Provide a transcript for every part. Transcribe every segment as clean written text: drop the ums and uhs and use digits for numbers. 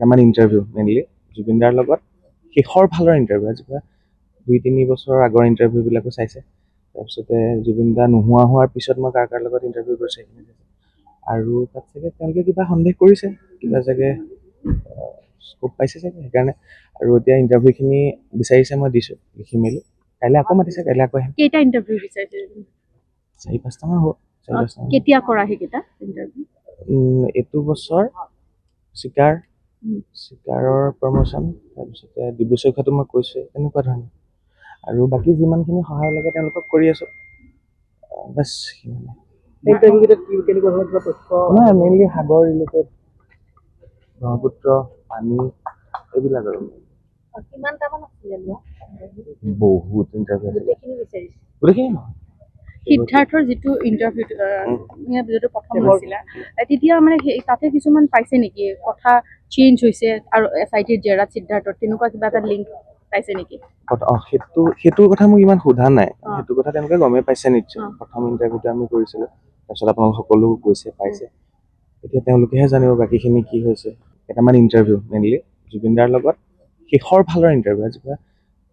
কেইটামান interview mainly জুবিনদাৰ লগত শেষৰ ফালৰ ইণ্টাৰভিউ আজিৰ 2-3 বছৰৰ আগৰ ইণ্টাৰভিউবিলাকো চাইছে। তাৰপিছতে জুবিনদা নোহোৱা হোৱাৰ পিছত মই কাৰ কাৰ লগত ইণ্টাৰভিউ কৰিছোঁ সেইখিনি চাইছে। আৰু তাত চাগে তেওঁলোকে কিবা সন্দেহ কৰিছে, কিবা চাগে স্কোপ পাইছে চাগে সেইকাৰণে। আৰু এতিয়া ইণ্টাৰভিউখিনি বিচাৰিছে, মই দিছোঁ লিখি মেলি। কাইলৈ আকৌ মাতিছে, কাইলৈ আকৌ আহিম। কেইটা ইণ্টাৰভিউ বিচাৰিছে? 4-5টামান হ'ব। 4-5টামান। কেতিয়া কৰা সেইকেইটা ইণ্টাৰভিউ? এইটো বছৰ চিকাৰৰ প্ৰমোশ্যন, তাৰপিছতে ডিব্ৰুচৈখোৱাটো মই কৈছোঁৱে, তেনেকুৱা ধৰণৰ। আৰু বাকী যিমানখিনি সহায় লাগে তেওঁলোকক কৰি আছোঁ, বাছ সিমানে। নাই, মেইনলি সাগৰ ৰিলেটেড, ব্ৰহ্মপুত্ৰ, পানী এইবিলাক আৰু। কিমানটামান আছিলে লোৱা? বহুত ইণ্টাৰভিউ আছিলে। গোটেইখিনি বিচাৰিছে? গোটেইখিনি নহয়। সিদ্ধাৰ্থৰ যিটো ইণ্টাৰভিউ যিটো প্ৰথম লৈছিলা, তেতিয়া মানে তাতে কিছুমান পাইছে নেকি কথা চেঞ্জ হৈছে আৰু SITৰ জেৰাত সিদ্ধাৰ্থৰ তেনেকুৱা কিবা এটা লিংক পাইছে নেকি? সেইটোৰ কথা মোক ইমান সোধা নাই। সেইটো কথা তেওঁলোকে গমেই পাইছে নিশ্চয়। প্ৰথম ইণ্টাৰভিউটো আমি কৰিছিলোঁ, তাৰপিছত আপোনালোক সকলো গৈছে পাইছে। এতিয়া তেওঁলোকেহে জানিব বাকীখিনি কি হৈছে। কেইটামান ইণ্টাৰভিউ মেইনলি জুবিনদাৰ লগত শেষৰ ফালৰ ইণ্টাৰভিউ আজিৰ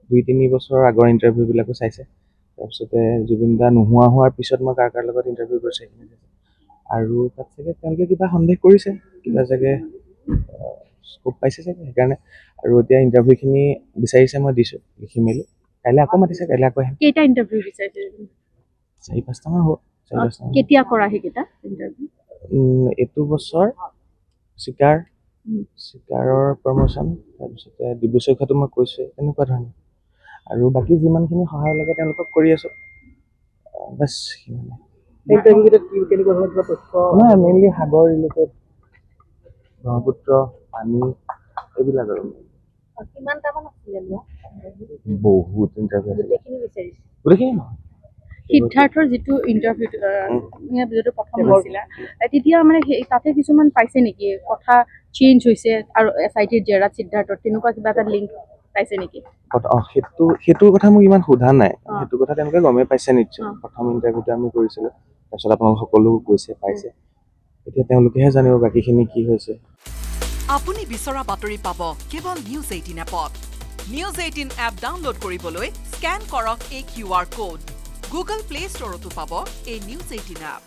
2-3 বছৰৰ আগৰ ইণ্টাৰভিউবিলাকো চাইছে। তাৰপিছতে জুবিনদা নোহোৱা হোৱাৰ পিছত মই কাৰ কাৰ লগত ইণ্টাৰভিউ কৰিছোঁ সেইখিনি চাইছে। আৰু তাত চাগে তেওঁলোকে কিবা সন্দেহ কৰিছে, কিবা চাগে স্কোপ পাইছে চাগে সেইকাৰণে। আৰু এতিয়া ইণ্টাৰভিউখিনি বিচাৰিছে, মই দিছোঁ লিখি মেলি। কাইলৈ আকৌ মাতিছে, কাইলৈ আকৌ আহিম। কেইটা ইণ্টাৰভিউ বিচাৰিছে? 4-5টামান হ'ব। 4-5টামান। কেতিয়া কৰা সেইকেইটা ইণ্টাৰভিউ? এইটো বছৰ চিকাৰৰ প্ৰমোশ্যন, তাৰপিছতে ডিব্ৰুচৈখোৱাটো মই কৈছোঁৱে, তেনেকুৱা ধৰণৰ। আৰু বাকী যিমানখিনি সহায় লাগে তেওঁলোকক কৰি আছোঁ, বাছ সিমানে। নাই, মেইনলি সাগৰ ৰিলেটেড, ব্ৰহ্মপুত্ৰ, পানী এইবিলাক আৰু। কিমানটামান আছিলে লোৱা? বহুত ইণ্টাৰভিউ আছিলে। গোটেইখিনি বিচাৰিছে? গোটেইখিনি নহয়। সিদ্ধাৰ্থৰ যিটো ইণ্টাৰভিউ যিটো প্ৰথম লৈছিলা, তেতিয়া মানে তাতে কিছুমান পাইছে নেকি কথা চেঞ্জ হৈছে আৰু SITৰ জেৰাত সিদ্ধাৰ্থৰ তেনেকুৱা কিবা এটা লিংক পাইছে নেকি? সেইটোৰ কথা মোক ইমান সোধা নাই। সেইটো কথা তেওঁলোকে গমেই পাইছে নিশ্চয়। প্ৰথম ইণ্টাৰভিউটো আমি কৰিছিলোঁ, তাৰপিছত আপোনালোক সকলো গৈছে পাইছে। এতিয়া তেওঁলোকেহে জানিব বাকীখিনি কি হৈছে। আপুনি বিচৰা বাতৰি পাব কেৱল নিউজ 18 এপত। নিউজ 18 এপ ডাউনলোড কৰিবলৈ স্কেন কৰক এই QR কোড। গুগল প্লে ষ্টৰতো পাব এই নিউজ 18 এপ।